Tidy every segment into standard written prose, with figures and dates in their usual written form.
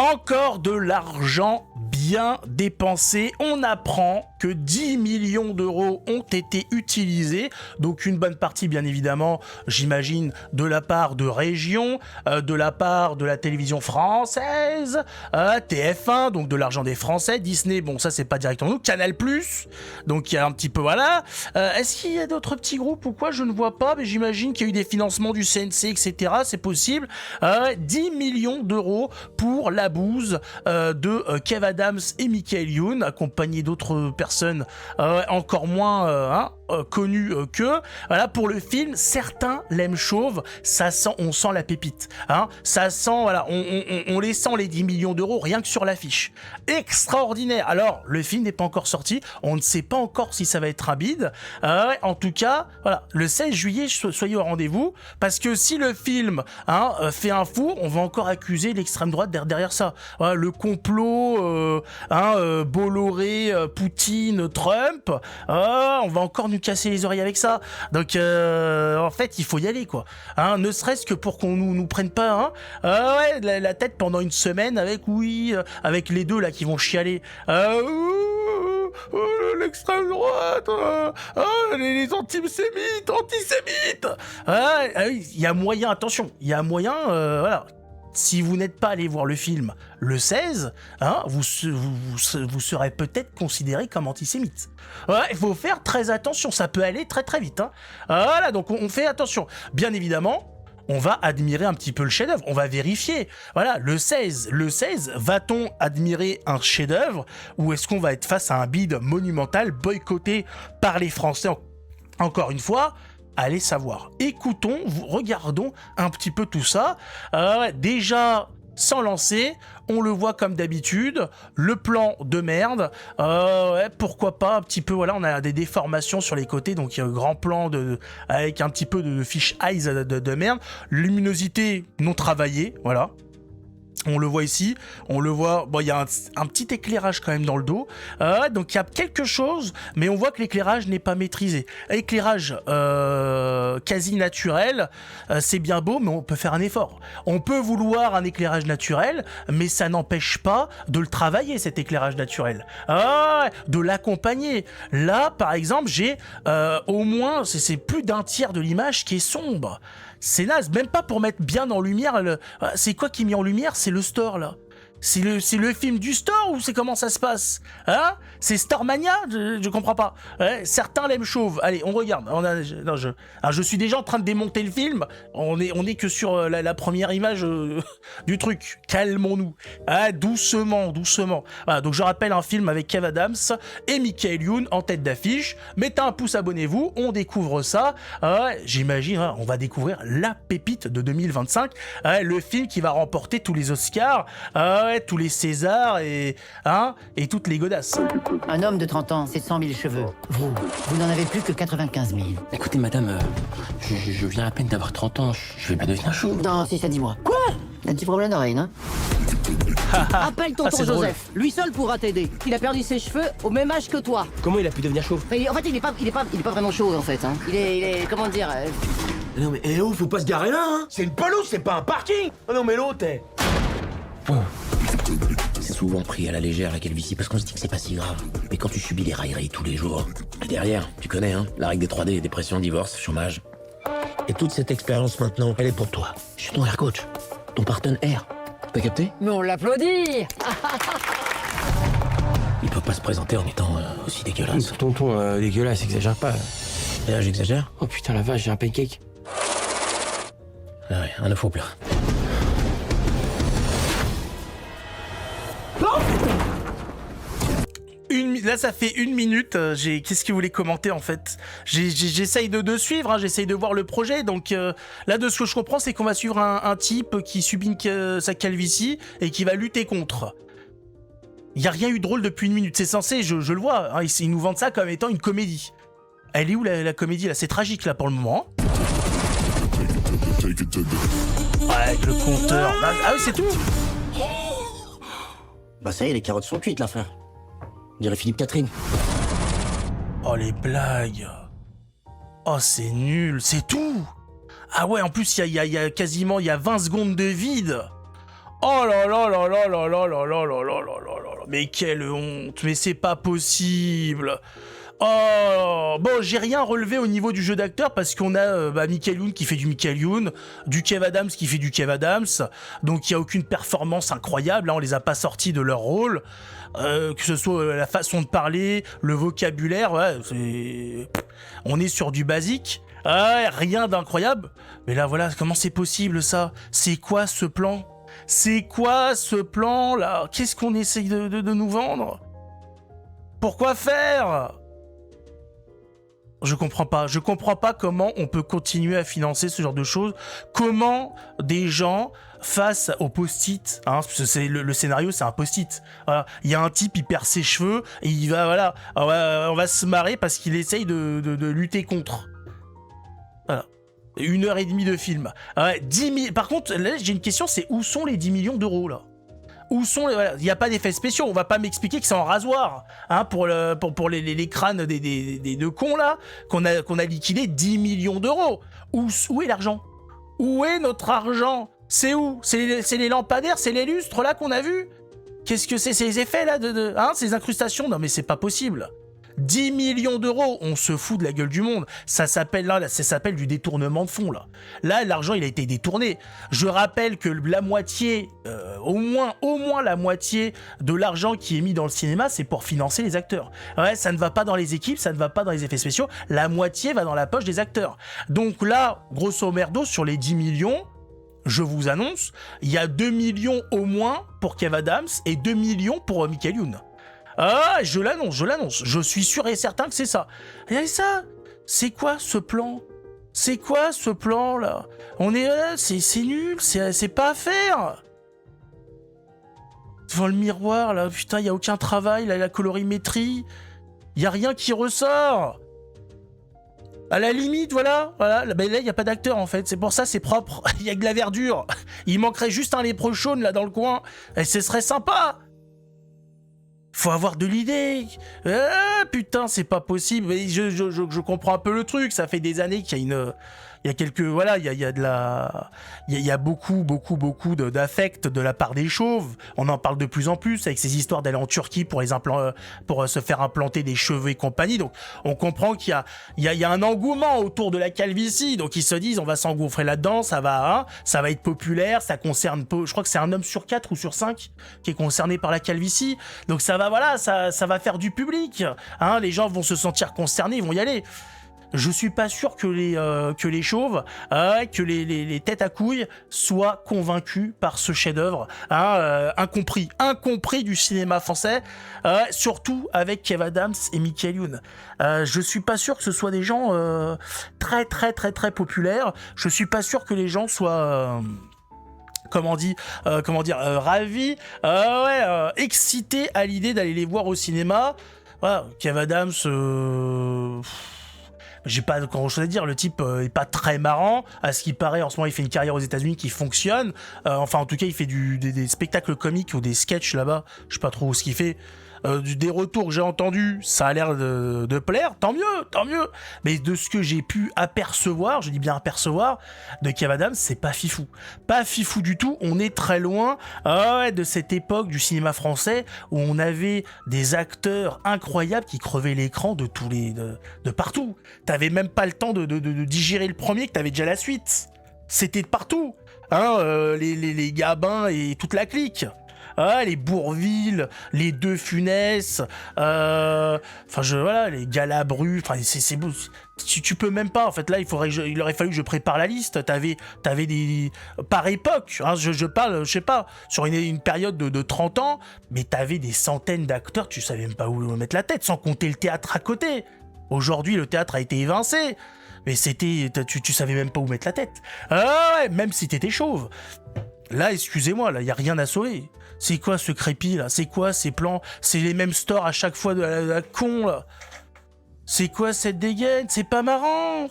Encore de l'argent bien dépensé. On apprend que 10 millions d'euros ont été utilisés. Donc une bonne partie, bien évidemment, j'imagine, de la part de Région, de la part de la télévision française, TF1, donc de l'argent des Français, Disney, bon ça c'est pas directement nous, Canal+, donc il y a un petit peu, voilà. Est-ce qu'il y a d'autres petits groupes ou quoi? Je ne vois pas, mais j'imagine qu'il y a eu des financements du CNC, etc. C'est possible. 10 millions d'euros pour la bouse de Kev Adams et Michael Youn, accompagnés d'autres personnes encore moins connues qu'eux. Voilà, pour le film, certains l'aiment chauve, ça sent, on sent la pépite. Ça sent, voilà, on les sent les 10 millions d'euros rien que sur l'affiche. Extraordinaire. Alors, le film n'est pas encore sorti, on ne sait pas encore si ça va être un bide. En tout cas, voilà, le 16 juillet, soyez au rendez-vous, parce que si le film fait un four, on va encore accuser l'extrême droite derrière ça. Voilà, le complot, Bolloré, Poutine, Trump, on va encore nous casser les oreilles avec ça. Donc, en fait, il faut y aller, quoi. Ne serait-ce que pour qu'on nous prenne pas la tête pendant une semaine avec les deux là qui vont chialer. L'extrême droite, les antisémites. Il y a moyen, attention, il y a moyen, voilà. Si vous n'êtes pas allé voir le film le 16, vous serez peut-être considéré comme antisémite. Il faut faire très attention, ça peut aller très très vite. Voilà, donc on fait attention. Bien évidemment, on va admirer un petit peu le chef-d'œuvre, on va vérifier. Voilà, le 16, va-t-on admirer un chef-d'œuvre ou est-ce qu'on va être face à un bide monumental boycotté par les Français encore une fois? Allez savoir. Écoutons, regardons un petit peu tout ça. Déjà, sans lancer, on le voit comme d'habitude, le plan de merde, pourquoi pas un petit peu, voilà, on a des déformations sur les côtés, donc il y a un grand plan avec un petit peu de fish eyes de merde, luminosité non travaillée, voilà. On le voit ici, on le voit, bon il y a un petit éclairage quand même dans le dos, donc il y a quelque chose, mais on voit que l'éclairage n'est pas maîtrisé. Éclairage quasi naturel, c'est bien beau, mais on peut faire un effort. On peut vouloir un éclairage naturel, mais ça n'empêche pas de le travailler, cet éclairage naturel. De l'accompagner. Là, par exemple, j'ai au moins, c'est plus d'un tiers de l'image qui est sombre. C'est naze, même pas pour mettre bien en lumière. C'est quoi qui est mis en lumière? C'est le store là. C'est le film du store ou c'est comment ça se passe? C'est Starmania? Je comprends pas. Certains l'aiment chauve. Allez, on regarde. Je suis déjà en train de démonter le film. On est que sur la première image du truc. Calmons-nous. Doucement. Voilà, donc je rappelle un film avec Kev Adams et Michael Youn en tête d'affiche. Mettez un pouce, abonnez-vous. On découvre ça. J'imagine, on va découvrir la pépite de 2025. Le film qui va remporter tous les Oscars. Tous les Césars et toutes les godasses. Un homme de 30 ans, c'est 100 000 cheveux. Vous n'en avez plus que 95 000. Écoutez, madame, je viens à peine d'avoir 30 ans. Je vais pas devenir chauve. Non, si ça dit moi. Quoi? Un petit problème d'oreille, non? Appelle tonton Joseph. Lui seul pourra t'aider. Il a perdu ses cheveux au même âge que toi. Comment il a pu devenir chauve? En fait, il est pas vraiment chaud, en fait. Il est comment dire Non mais, faut pas se garer là, C'est une pelouse, c'est pas un parking. Oh non mais l'autre, C'est souvent pris à la légère la calvitie parce qu'on se dit que c'est pas si grave. Mais quand tu subis les railleries tous les jours, et derrière, tu connais, la règle des 3D, dépression, divorce, chômage. Et toute cette expérience maintenant, elle est pour toi. Je suis ton air coach, ton partenaire. T'as capté? Mais on l'applaudit. Il peut pas se présenter en étant aussi dégueulasse. Tonton, dégueulasse, exagère pas. Et là, j'exagère? Oh putain, la vache, j'ai un pancake. Ah ouais, un œuf au plat. Là, ça fait 1 minute. Qu'est-ce que vous voulez commenter en fait? J'essaye de suivre, j'essaye de voir le projet. Donc là, de ce que je comprends, c'est qu'on va suivre un type qui subit sa calvitie et qui va lutter contre. Il n'y a rien eu de drôle depuis 1 minute. C'est censé, je le vois. Ils nous vendent ça comme étant une comédie. Elle est où la comédie là? C'est tragique là pour le moment. Avec le compteur. Ah oui, c'est tout. Bah ça y est, les carottes sont cuites là, frère. On dirait Philippe Catherine. Oh les blagues. Oh c'est nul, c'est tout. Ah ouais, en plus il y a quasiment 20 secondes de vide. Oh là là là là là là là là là là là là là. Mais quelle honte, mais c'est pas possible. Oh, bon, j'ai rien relevé au niveau du jeu d'acteur parce qu'on a Michael Youn qui fait du Michael Youn, du Kev Adams qui fait du Kev Adams, donc il y a aucune performance incroyable, hein, on les a pas sortis de leur rôle, que ce soit la façon de parler, le vocabulaire, ouais, on est sur du basique, rien d'incroyable, mais là voilà, comment c'est possible ça? C'est quoi ce plan? C'est quoi ce plan là? Qu'est-ce qu'on essaye de nous vendre? Pourquoi faire? Je comprends pas comment on peut continuer à financer ce genre de choses. Comment des gens face au post-it, hein, parce que c'est le scénario, c'est un post-it. Voilà, il y a un type, il perd ses cheveux et il va, voilà, on va se marrer parce qu'il essaye de lutter contre. Voilà. 1h30 de film. 10 000... Par contre, là, j'ai une question, c'est où sont les 10 millions d'euros là? Où sont les... Voilà, il n'y a pas d'effets spéciaux, on va pas m'expliquer que c'est en rasoir, hein, pour les crânes des deux cons là, qu'on a liquidé 10 millions d'euros. Où est l'argent? Où est notre argent? C'est où? C'est les lampadaires, c'est les lustres là qu'on a vus? Qu'est-ce que c'est ces effets là hein, ces incrustations? Non mais c'est pas possible. 10 millions d'euros, on se fout de la gueule du monde. Ça s'appelle du détournement de fonds là. Là, l'argent il a été détourné. Je rappelle que la moitié, au moins la moitié de l'argent qui est mis dans le cinéma, c'est pour financer les acteurs. Ouais, ça ne va pas dans les équipes, ça ne va pas dans les effets spéciaux. La moitié va dans la poche des acteurs. Donc là, grosso merdo, sur les 10 millions, je vous annonce, il y a 2 millions au moins pour Kev Adams et 2 millions pour Michael Youn. Ah, je l'annonce. Je suis sûr et certain que c'est ça. Et ça, c'est quoi ce plan? C'est quoi ce plan là? On est là, c'est nul, c'est pas à faire. Devant le miroir là, putain, il y a aucun travail, là, la colorimétrie, il y a rien qui ressort. À la limite, voilà, ben là il y a pas d'acteur en fait, c'est pour ça c'est propre. Il y a que de la verdure. Il manquerait juste un léprechaune là dans le coin et ce serait sympa. Faut avoir de l'idée. Putain, c'est pas possible. Mais je comprends un peu le truc. Ça fait des années qu'il y a il y a quelques, voilà, il y a beaucoup d'affect de la part des chauves. On en parle de plus en plus avec ces histoires d'aller en Turquie pour se faire implanter des cheveux et compagnie. Donc, on comprend qu'il y a un engouement autour de la calvitie. Donc, ils se disent, on va s'engouffrer là-dedans, ça va être populaire, ça concerne, je crois que c'est un homme sur 4 ou sur 5 qui est concerné par la calvitie. Donc, ça va faire du public. Hein, les gens vont se sentir concernés, ils vont y aller. Je suis pas sûr que les chauves, que les têtes à couilles soient convaincus par ce chef-d'œuvre, incompris du cinéma français, surtout avec Kev Adams et Michael Youn. Je suis pas sûr que ce soit des gens très très très très populaires. Je suis pas sûr que les gens soient ravis, excités à l'idée d'aller les voir au cinéma. Voilà, Kev Adams. J'ai pas grand chose à dire, le type est pas très marrant, à ce qui paraît en ce moment il fait une carrière aux États-Unis qui fonctionne, enfin en tout cas il fait des spectacles comiques ou des sketchs là-bas, je sais pas trop ce qu'il fait. Des retours que j'ai entendus, ça a l'air de plaire, tant mieux. Mais de ce que j'ai pu apercevoir, je dis bien apercevoir, de Kev Adams, c'est pas fifou du tout. On est très loin de cette époque du cinéma français où on avait des acteurs incroyables qui crevaient l'écran de partout. T'avais même pas le temps de digérer le premier, que t'avais déjà la suite. C'était de partout, les Gabins et toute la clique. Les Bourvil, les Deux Funès, les Galabru, c'est beau. Tu peux même pas, en fait, là, il aurait fallu que je prépare la liste. T'avais des, par époque, hein, je parle, je sais pas, sur une période de 30 ans, mais t'avais des centaines d'acteurs, tu savais même pas où mettre la tête, sans compter le théâtre à côté. Aujourd'hui, le théâtre a été évincé, mais tu savais même pas où mettre la tête. Même si t'étais chauve. Là, excusez-moi, là, y a rien à sauver. C'est quoi ce crépi, là? C'est quoi ces plans? C'est les mêmes stores à chaque fois de la con, là. C'est quoi cette dégaine? C'est pas marrant,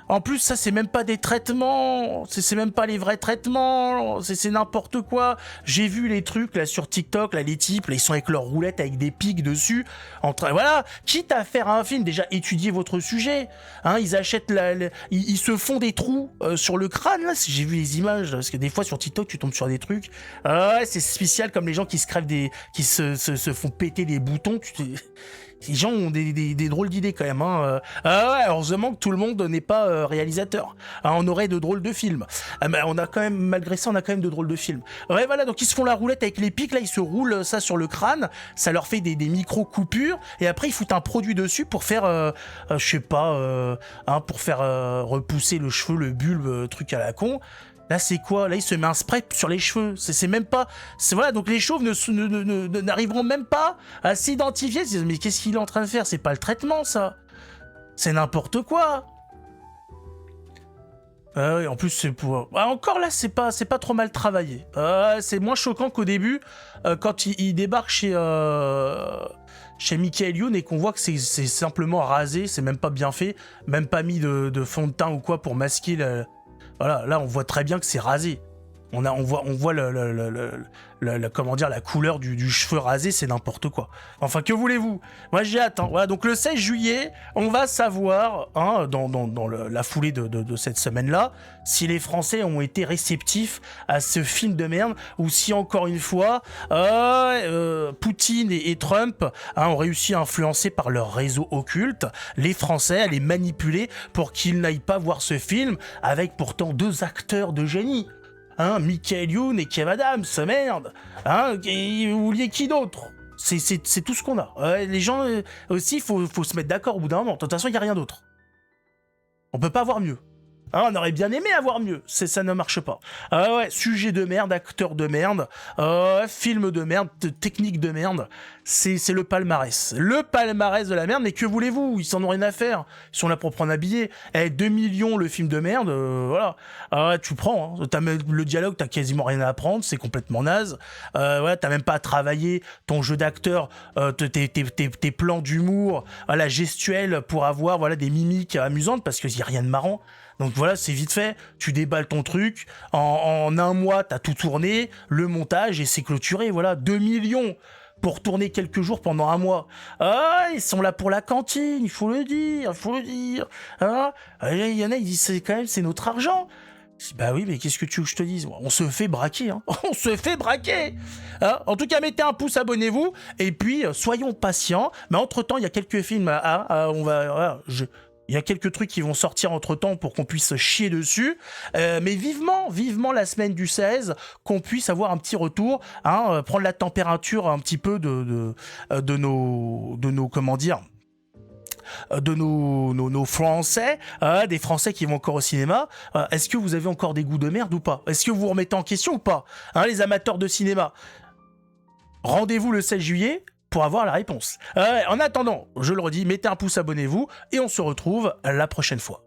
En plus, ça, c'est même pas des traitements. C'est même pas les vrais traitements. C'est n'importe quoi. J'ai vu les trucs, là, sur TikTok, là, les types, là, ils sont avec leurs roulettes avec des pics dessus. Voilà. Quitte à faire un film, déjà, étudiez votre sujet. Hein, ils achètent ils se font des trous sur le crâne, là. J'ai vu les images, là, parce que des fois, sur TikTok, tu tombes sur des trucs. Ouais, c'est spécial, comme les gens qui se crèvent qui se font péter des boutons. Les gens ont des drôles d'idées quand même. Hein. Ouais, heureusement que tout le monde n'est pas réalisateur. On aurait de drôles de films. Mais on a quand même, malgré ça, on a quand même de drôles de films. Ouais, voilà, donc ils se font la roulette avec les pics, là, ils se roulent ça sur le crâne, ça leur fait des micro-coupures, et après ils foutent un produit dessus pour faire, je sais pas, pour faire repousser le cheveu, le bulbe, truc à la con. Là, c'est quoi? Là, il se met un spray sur les cheveux. C'est même pas... Voilà, donc les chauves n'arriveront même pas à s'identifier. Ils se disent, mais qu'est-ce qu'il est en train de faire? C'est pas le traitement, ça. C'est n'importe quoi. Oui, en plus, c'est pour... encore là, c'est pas trop mal travaillé. C'est moins choquant qu'au début, quand il débarque chez Michael Youn et qu'on voit que c'est simplement rasé, c'est même pas bien fait, même pas mis de fond de teint ou quoi pour masquer Voilà, là on voit très bien que c'est rasé. On voit comment dire, la couleur du cheveu rasé, c'est n'importe quoi. Enfin, que voulez-vous? Moi j'ai hâte. Hein. Voilà, donc le 16 juillet, on va savoir, hein, dans la foulée de cette semaine-là, si les Français ont été réceptifs à ce film de merde, ou si encore une fois, Poutine et Trump ont réussi à influencer par leur réseau occulte les Français, à les manipuler pour qu'ils n'aillent pas voir ce film, avec pourtant 2 acteurs de génie. Hein, Michael Youn et Kev Adams, merde. Hein, vous vouliez qui d'autre? C'est tout ce qu'on a. Les gens aussi, faut se mettre d'accord au bout d'un moment. De toute façon, il y a rien d'autre. On peut pas avoir mieux. Hein, on aurait bien aimé avoir mieux, ça ne marche pas. Ouais, sujet de merde, acteur de merde, film de merde, technique de merde, c'est le palmarès. Le palmarès de la merde, mais que voulez-vous? Ils s'en ont rien à faire. Ils sont là pour prendre un billet. 2 millions le film de merde, voilà. Tu prends, hein. Le dialogue, t'as quasiment rien à apprendre, c'est complètement naze. Voilà, t'as même pas à travailler ton jeu d'acteur, tes plans d'humour, voilà, gestuels pour avoir voilà, des mimiques amusantes, parce qu'il n'y a rien de marrant. Donc voilà, c'est vite fait, tu déballes ton truc, en un mois, t'as tout tourné, le montage, et c'est clôturé, voilà, 2 millions pour tourner quelques jours pendant un mois. Ils sont là pour la cantine, il faut le dire. Hein, il y en a, ils disent, c'est notre argent. Bah oui, mais qu'est-ce que tu veux que je te dise? On se fait braquer, hein. On se fait braquer, hein. En tout cas, mettez un pouce, abonnez-vous, et puis soyons patients. Mais entre-temps, il y a quelques films, il y a quelques trucs qui vont sortir entre-temps pour qu'on puisse chier dessus. Mais vivement la semaine du 16, qu'on puisse avoir un petit retour, hein, prendre la température un petit peu de nos comment dire, de nos Français, des Français qui vont encore au cinéma. Est-ce que vous avez encore des goûts de merde ou pas? Est-ce que vous vous remettez en question ou pas, hein, les amateurs de cinéma? Rendez-vous le 16 juillet pour avoir la réponse. En attendant, je le redis, mettez un pouce, abonnez-vous, et on se retrouve la prochaine fois.